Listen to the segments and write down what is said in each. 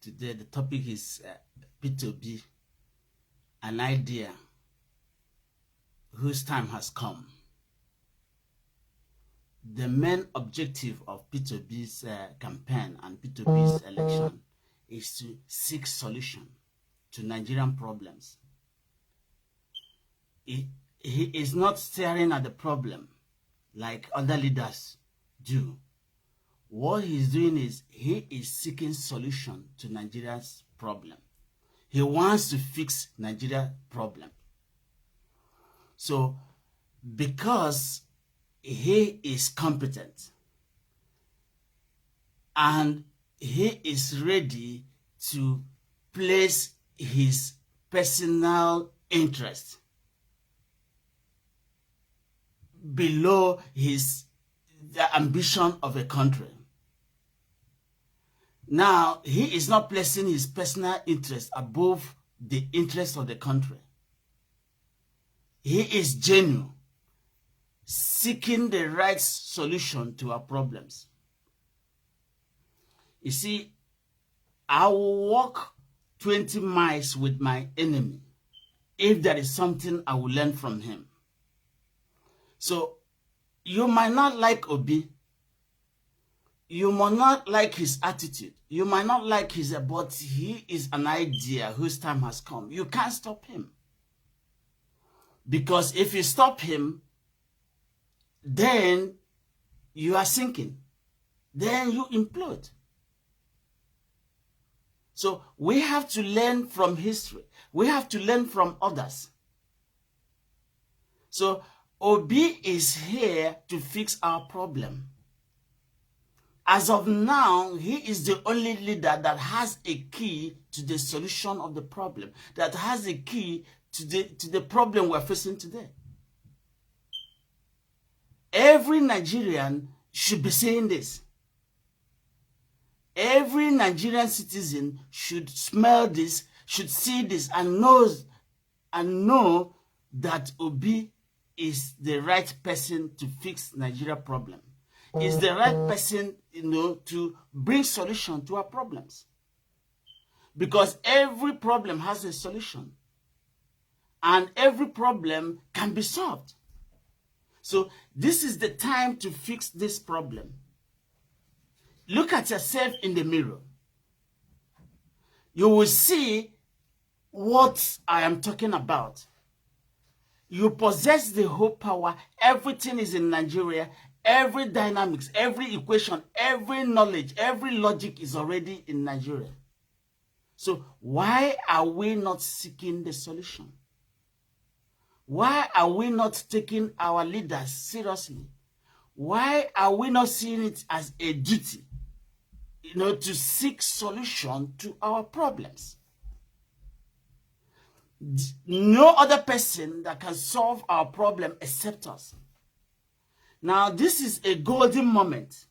Today the topic is P2B, an idea whose time has come. The main objective of P2B's campaign and P2B's election is to seek solution to Nigerian problems. He is not staring at the problem like other leaders do. What he's doing is he is seeking solution to Nigeria's problem. He wants to fix Nigeria's problem. So, because he is competent and he is ready to place his personal interest below the ambition of a country. Now, he is not placing his personal interest above the interest of the country. He is genuine, seeking the right solution to our problems. You see, I will walk 20 miles with my enemy if there is something I will learn from him. So, you might not like Obi. You might not like his attitude. You might not like his, but he is an idea whose time has come. You can't stop him. Because if you stop him, then you are sinking. Then you implode. So we have to learn from history. We have to learn from others. So Obi is here to fix our problem. As of now, he is the only leader that has a key to the solution of the problem, that has a key to the problem we're facing today. Every Nigerian should be saying this. Every Nigerian citizen should smell this, should see this, and know that Obi is the right person to fix Nigeria problem. Is the right person, to bring solution to our problems. Because every problem has a solution. And every problem can be solved. So this is the time to fix this problem. Look at yourself in the mirror. You will see what I am talking about. You possess the whole power. Everything is in Nigeria. Every dynamics, every equation, every knowledge, every logic is already in Nigeria. So why are we not seeking the solution? Why are we not taking our leaders seriously? Why are we not seeing it as a duty, to seek solution to our problems? No other person that can solve our problem except us. Now, this is a golden moment,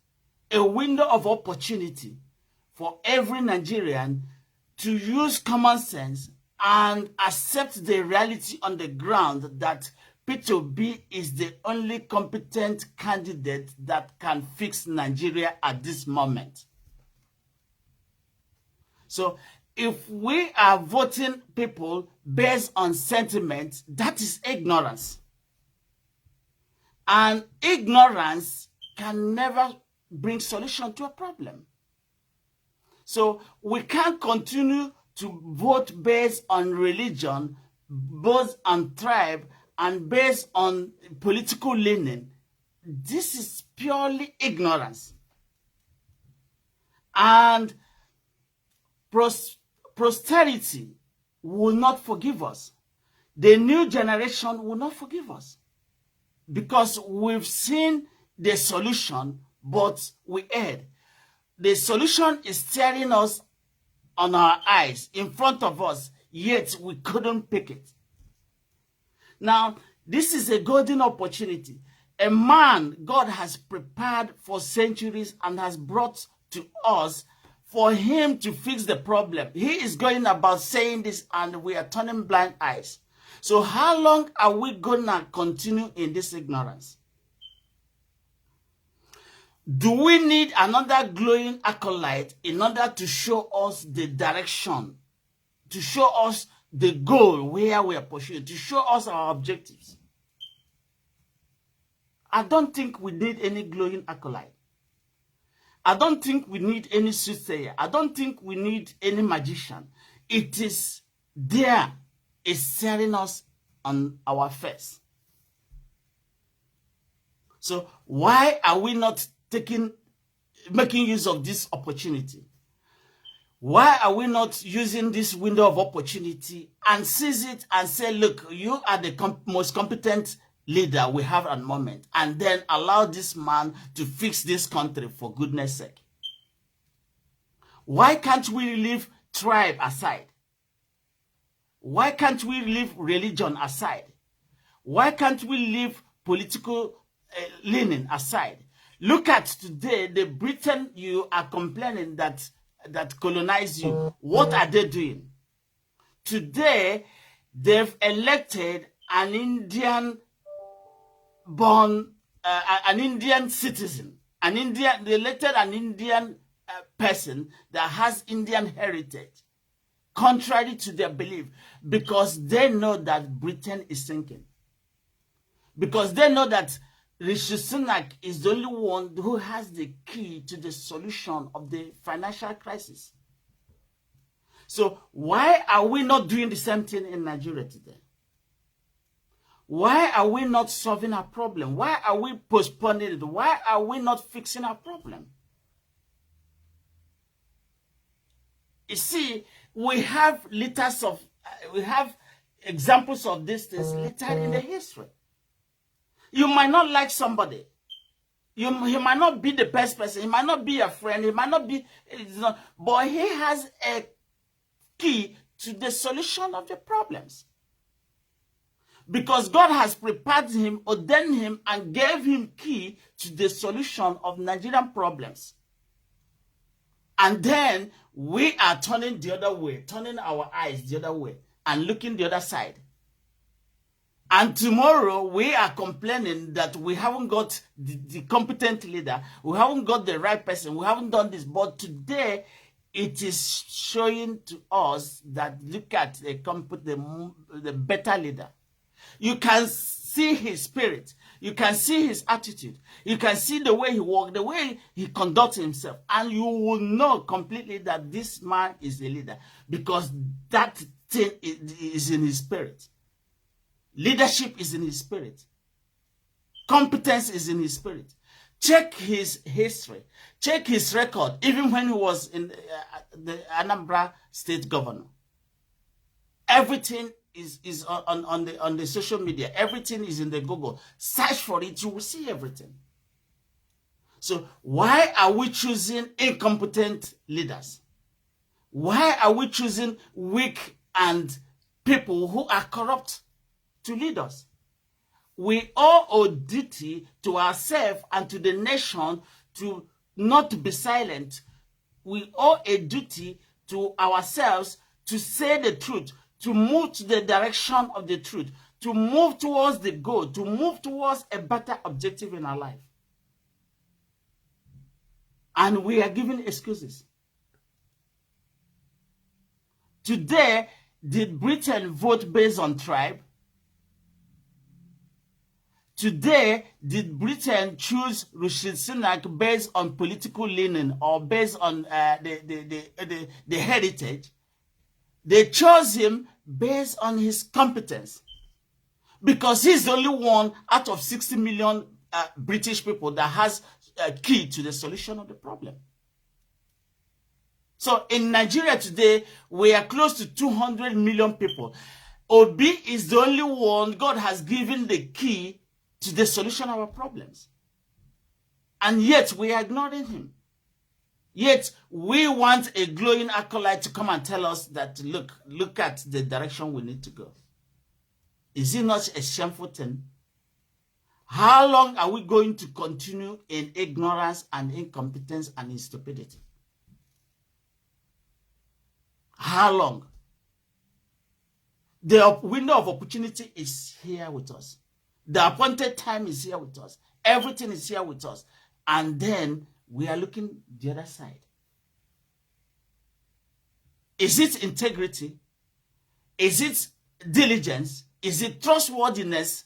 a window of opportunity for every Nigerian to use common sense and accept the reality on the ground that P2B is the only competent candidate that can fix Nigeria at this moment. So, if we are voting people based on sentiment, that is ignorance. And ignorance can never bring solution to a problem. So we can't continue to vote based on religion, based on tribe, and based on political leaning. This is purely ignorance. And posterity will not forgive us. The new generation will not forgive us. Because we've seen the solution, but we erred. The solution is staring us on our eyes, in front of us, yet we couldn't pick it. Now, this is a golden opportunity. A man God has prepared for centuries and has brought to us for him to fix the problem. He is going about saying this and we are turning blind eyes. So how long are we going to continue in this ignorance? Do we need another glowing acolyte in order to show us the direction, to show us the goal where we are pursuing, to show us our objectives? I don't think we need any glowing acolyte. I don't think we need any soothsayer. I don't think we need any magician. It is there, it's staring us on our face. So why are we not making use of this opportunity? Why are we not using this window of opportunity and seize it and say, look, you are the most competent leader we have at the moment, and then allow this man to fix this country for goodness sake? Why can't we leave tribe aside? Why can't we leave religion aside? Why can't we leave political leaning aside? Look at today, the Britain you are complaining that colonized you. What are they doing? Today, they've elected an Indian born, an Indian citizen. They elected an Indian person that has Indian heritage, contrary to their belief, because they know that Britain is sinking. Because they know that Rishi Sunak is the only one who has the key to the solution of the financial crisis. So why are we not doing the same thing in Nigeria today? Why are we not solving our problem? Why are we postponing it? Why are we not fixing our problem? You see, we have examples of these things littered in the history. You might not like somebody. He might not be the best person. He might not be a friend. He might not be, but he has a key to the solution of the problems. Because God has prepared him, ordained him, and gave him key to the solution of Nigerian problems. And then we are turning the other way, turning our eyes the other way, and looking the other side. And tomorrow we are complaining that we haven't got the competent leader, we haven't got the right person, we haven't done this. But today it is showing to us that look at the better leader. You can see his spirit, you can see his attitude, you can see the way he walks, the way he conducts himself, and you will know completely that this man is a leader, because that thing is in his spirit. Leadership is in his spirit. Competence is in his spirit. Check his history. Check his record, even when he was in the Anambra state governor. Everything is on the social media. Everything is in the Google. Search for it, you will see everything. So why are we choosing incompetent leaders? Why are we choosing weak and people who are corrupt to lead us? We owe a duty to ourselves and to the nation to not be silent. We owe a duty to ourselves to say the truth, to move to the direction of the truth, to move towards the goal, to move towards a better objective in our life. And we are giving excuses. Today, did Britain vote based on tribe? Today, did Britain choose Rishi Sunak based on political leaning or based on the heritage? They chose him based on his competence, because he's the only one out of 60 million British people that has a key to the solution of the problem. So in Nigeria today, we are close to 200 million people. Obi is the only one God has given the key to the solution of our problems. And yet we are ignoring him. Yet we want a glowing acolyte to come and tell us that, look at the direction we need to go. Is it not a shameful thing? How long are we going to continue in ignorance and incompetence and in stupidity? How long? The window of opportunity is here with us. The appointed time is here with us. Everything is here with us. and then we are looking the other side. Is it integrity? Is it diligence? Is it trustworthiness?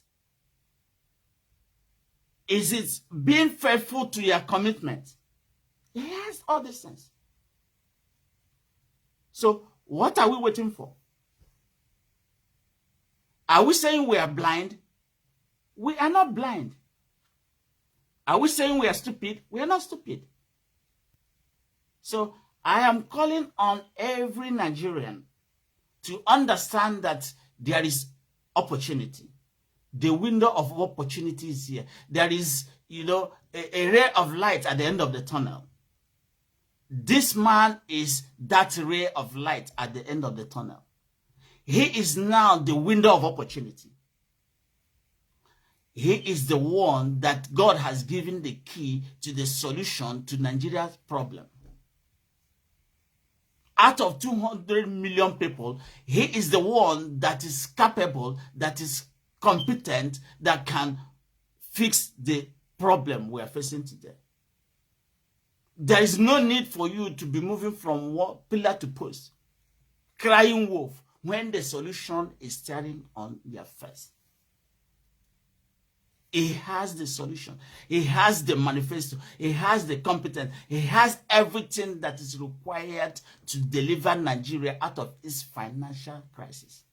Is it being faithful to your commitment? It has all these things. So what are we waiting for? Are we saying we are blind? We are not blind. Are we saying we are stupid? We are not stupid. So I am calling on every Nigerian to understand that there is opportunity. The window of opportunity is here. There is, a ray of light at the end of the tunnel. This man is that ray of light at the end of the tunnel. He is now the window of opportunity. He is the one that God has given the key to the solution to Nigeria's problem. Out of 200 million people, he is the one that is capable, that is competent, that can fix the problem we are facing today. There is no need for you to be moving from pillar to post, crying wolf, when the solution is staring on your face. He has the solution. He has the manifesto. He has the competence. He has everything that is required to deliver Nigeria out of its financial crisis.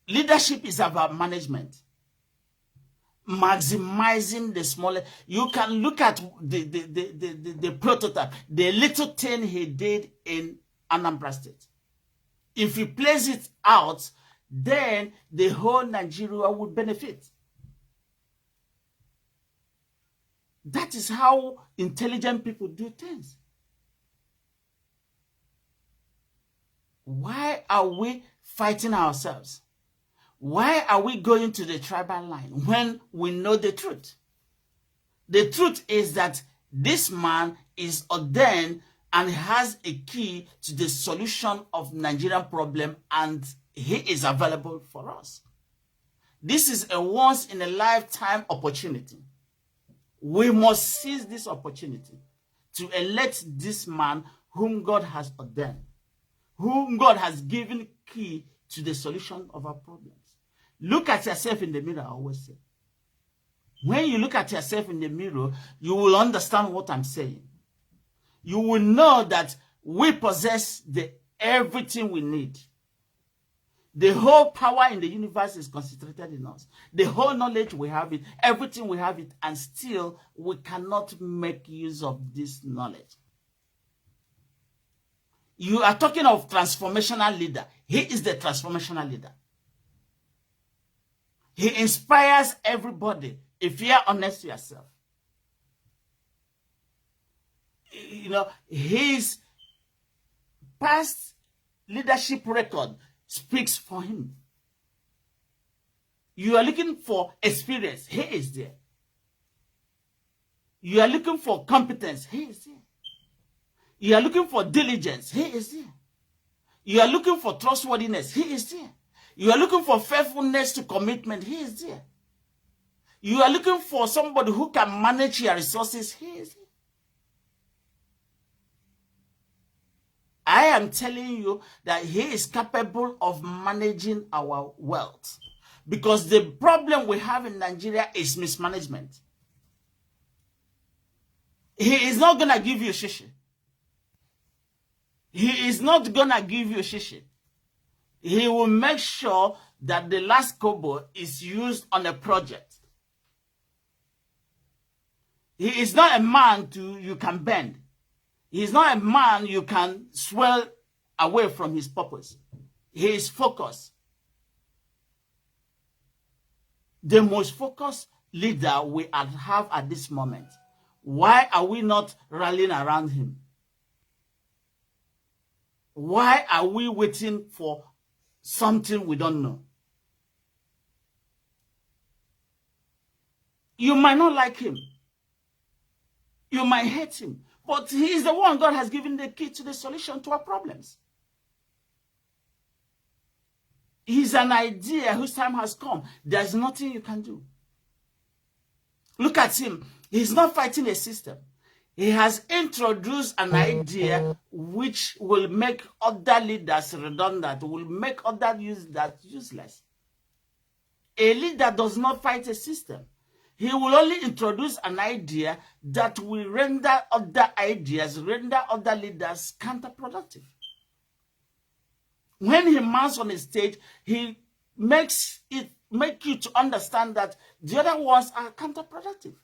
Leadership is about management. Maximizing the smaller. You can look at the prototype, the little thing he did in Anambra State. If he plays it out, then the whole Nigeria would benefit. That is how intelligent people do things. Why are we fighting ourselves? Why are we going to the tribal line when we know the truth? The truth is that this man is ordained and has a key to the solution of Nigerian problem, and he is available for us. This is a once-in-a-lifetime opportunity. We must seize this opportunity to elect this man whom God has ordained, whom God has given key to the solution of our problems. Look at yourself in the mirror, I always say. When you look at yourself in the mirror, you will understand what I'm saying. You will know that we possess everything we need. The whole power in the universe is concentrated in us. The whole knowledge, we have it. Everything, we have it. And still, we cannot make use of this knowledge. You are talking of transformational leader. He is the transformational leader. He inspires everybody. If you are honest to yourself. His past leadership record speaks for him. You are looking for experience. He is there. You are looking for competence. He is there. You are looking for diligence. He is there. You are looking for trustworthiness. He is there. You are looking for faithfulness to commitment. He is there. You are looking for somebody who can manage your resources. He is there. I am telling you that he is capable of managing our wealth. Because the problem we have in Nigeria is mismanagement. He is not going to give you shishi. He is not going to give you shishi. He will make sure that the last kobo is used on a project. He is not a man you can bend. He is not a man you can swell away from his purpose. He is focused. The most focused leader we have at this moment. Why are we not rallying around him? Why are we waiting for something we don't know? You might not like him. You might hate him. But he is the one God has given the key to the solution to our problems. He's an idea whose time has come. There's nothing you can do. Look at him. He's not fighting a system. He has introduced an idea which will make other leaders redundant, will make other leaders useless. A leader does not fight a system. He will only introduce an idea that will render other ideas, render other leaders counterproductive. When he mounts on a stage, he makes you to understand that the other ones are counterproductive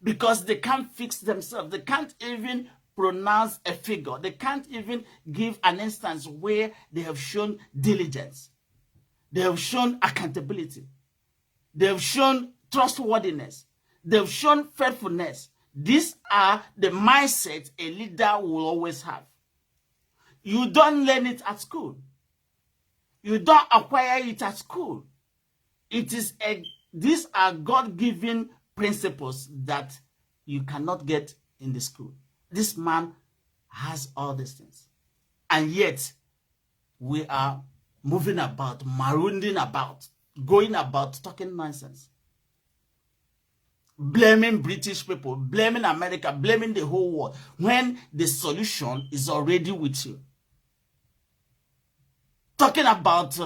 because they can't fix themselves. They can't even pronounce a figure. They can't even give an instance where they have shown diligence. They have shown accountability. They have shown trustworthiness. They've shown faithfulness. These are the mindset a leader will always have. You don't learn it at school. You don't acquire it at school. These are God-given principles that you cannot get in the school. This man has all these things. And yet, we are moving about, maroonding about, going about, talking nonsense. Blaming British people, blaming America, blaming the whole world, when the solution is already with you. Talking about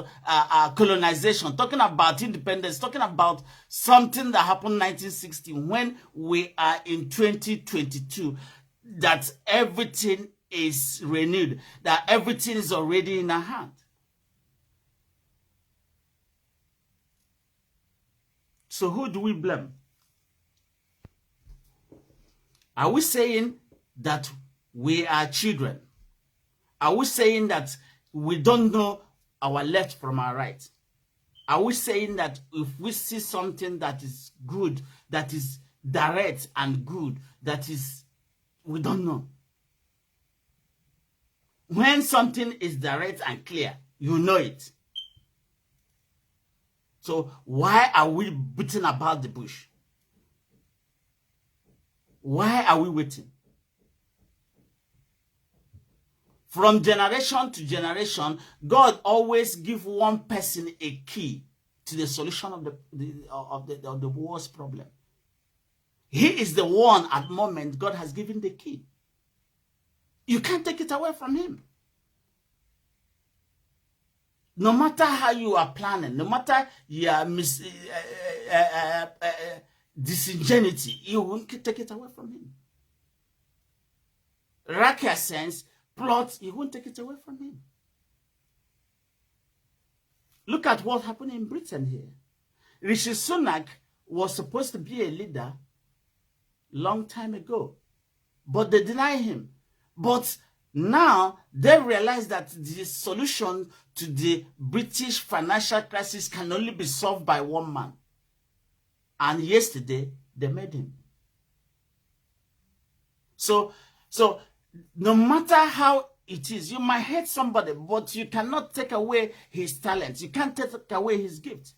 colonization, talking about independence, talking about something that happened in 1960 when we are in 2022, that everything is renewed, that everything is already in our hand. So who do we blame? Are we saying that we are children? Are we saying that we don't know our left from our right? Are we saying that if we see something that is good, that is direct and good, we don't know? When something is direct and clear, you know it. So why are we beating about the bush? Why are we waiting? From generation to generation, God always gives one person a key to the solution of the world's problem. He is the one at the moment God has given the key. You can't take it away from him. No matter how you are planning, no matter your disingenuity, you won't take it away from him. Rakia sense, plot, you won't take it away from him. Look at what happened in Britain here. Rishi Sunak was supposed to be a leader long time ago, but they denied him. But now they realize that the solution to the British financial crisis can only be solved by one man. And yesterday, they made him. So no matter how it is, you might hate somebody, but you cannot take away his talent. You can't take away his gift.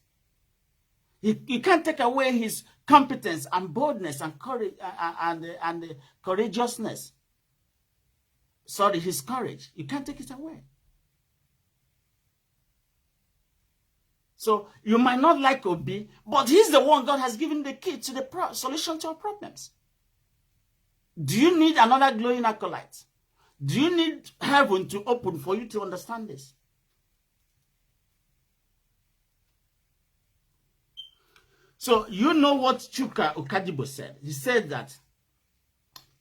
You can't take away his competence and boldness and courage and courageousness. Sorry, his courage. You can't take it away. So you might not like Obi, but he's the one God has given the key to the solution to our problems. Do you need another glowing acolyte? Do you need heaven to open for you to understand this? So you know what Chuka Okajibo said. He said that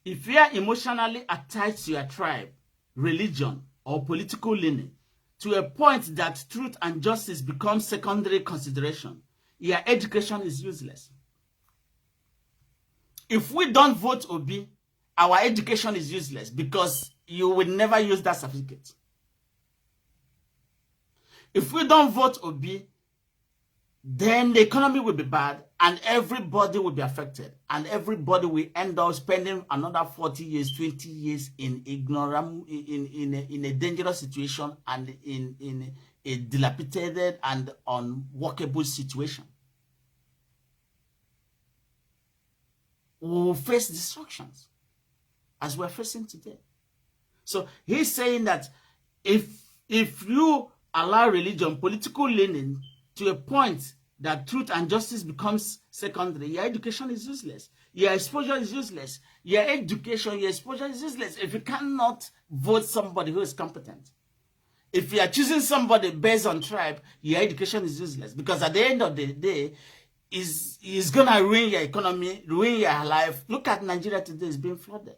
if you are emotionally attached to your tribe, religion, or political leaning, to a point that truth and justice become secondary consideration, your education is useless. If we don't vote Obi, our education is useless because you will never use that certificate. If we don't vote Obi, then the economy will be bad and everybody will be affected. And everybody will end up spending another 40 years, 20 years in ignorance, in a dangerous situation and in a dilapidated and unworkable situation. We will face destructions as we're facing today. So he's saying that if you allow religion, political leaning to a point that truth and justice becomes secondary, your education is useless. Your exposure is useless. Your education, your exposure is useless if you cannot vote somebody who is competent. If you are choosing somebody based on tribe, your education is useless, because at the end of the day, is going to ruin your economy, ruin your life. Look at Nigeria today, it's being flooded.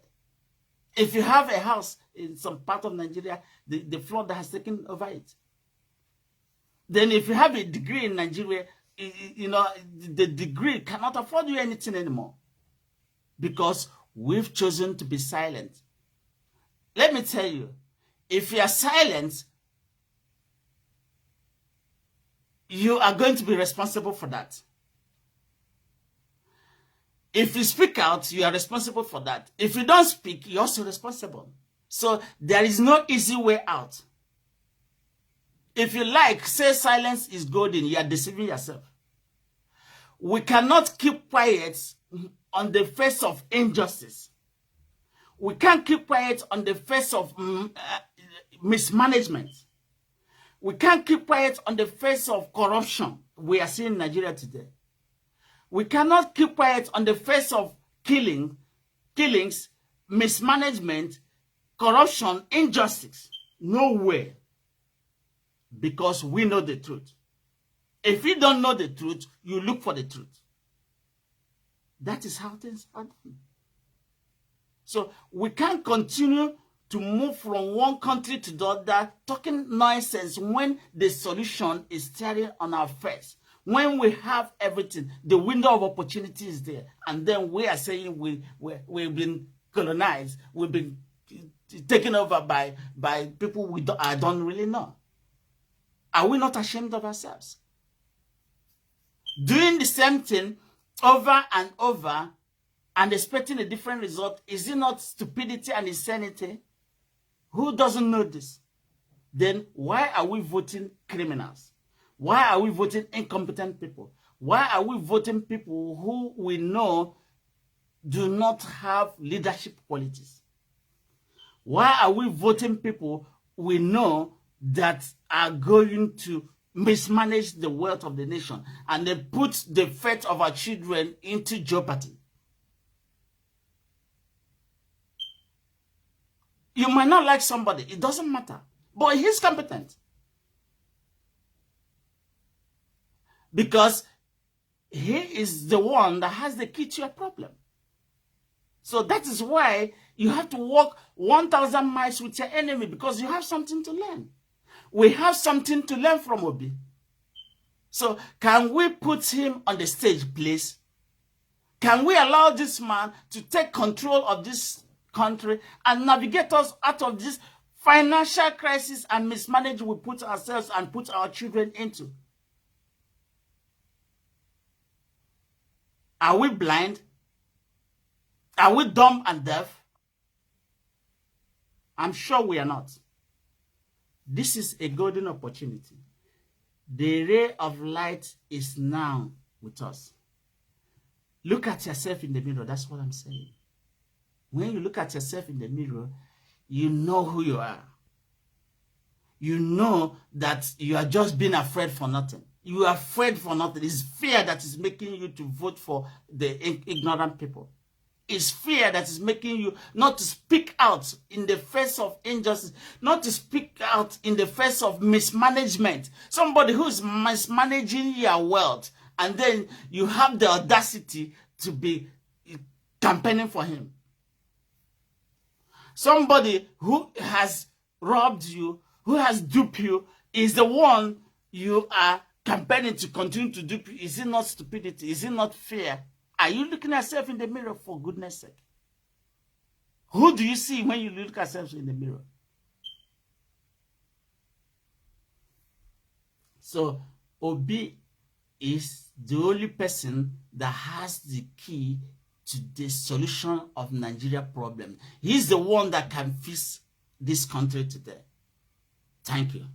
If you have a house in some part of Nigeria, the flood has taken over it. Then if you have a degree in Nigeria, you know, the degree cannot afford you anything anymore, because we've chosen to be silent. Let me tell you, if you are silent, you are going to be responsible for that. If you speak out, you are responsible for that. If you don't speak, you're also responsible. So there is no easy way out. If you like, say silence is golden, you are deceiving yourself. We cannot keep quiet on the face of injustice. We can't keep quiet on the face of mismanagement. We can't keep quiet on the face of corruption we are seeing in Nigeria today. We cannot keep quiet on the face of killings, mismanagement, corruption, injustice. No way. Because we know the truth. If you don't know the truth, you look for the truth. That is how things are done. So we can't continue to move from one country to the other talking nonsense when the solution is staring on our face. When we have everything, the window of opportunity is there. And then we are saying we've been colonized. We've been taken over by people I don't really know. Are we not ashamed of ourselves? Doing the same thing over and over and expecting a different result, is it not stupidity and insanity? Who doesn't know this? Then why are we voting criminals? Why are we voting incompetent people? Why are we voting people who we know do not have leadership qualities? Why are we voting people we know that are going to mismanage the wealth of the nation, and they put the fate of our children into jeopardy? You might not like somebody, it doesn't matter, but he's competent. Because he is the one that has the key to your problem. So that is why you have to walk 1,000 miles with your enemy, because you have something to learn. We have something to learn from Obi. So can we put him on the stage, please? Can we allow this man to take control of this country and navigate us out of this financial crisis and mismanagement we put ourselves and put our children into? Are we blind? Are we dumb and deaf? I'm sure we are not. This is a golden opportunity. The ray of light is now with us. Look at yourself in the mirror. That's what I'm saying. When you look at yourself in the mirror, you know who you are. You know that you are just being afraid for nothing. You are afraid for nothing. It's fear that is making you to vote for the ignorant people. It's fear that is making you not to speak out in the face of injustice, not to speak out in the face of mismanagement. Somebody who is mismanaging your wealth, and then you have the audacity to be campaigning for him. Somebody who has robbed you, who has duped you, is the one you are campaigning to continue to dupe you. Is it not stupidity? Is it not fear? Are you looking at yourself in the mirror, for goodness sake? Who do you see when you look at yourself in the mirror? So Obi is the only person that has the key to the solution of Nigeria problem. He's the one that can fix this country today. Thank you.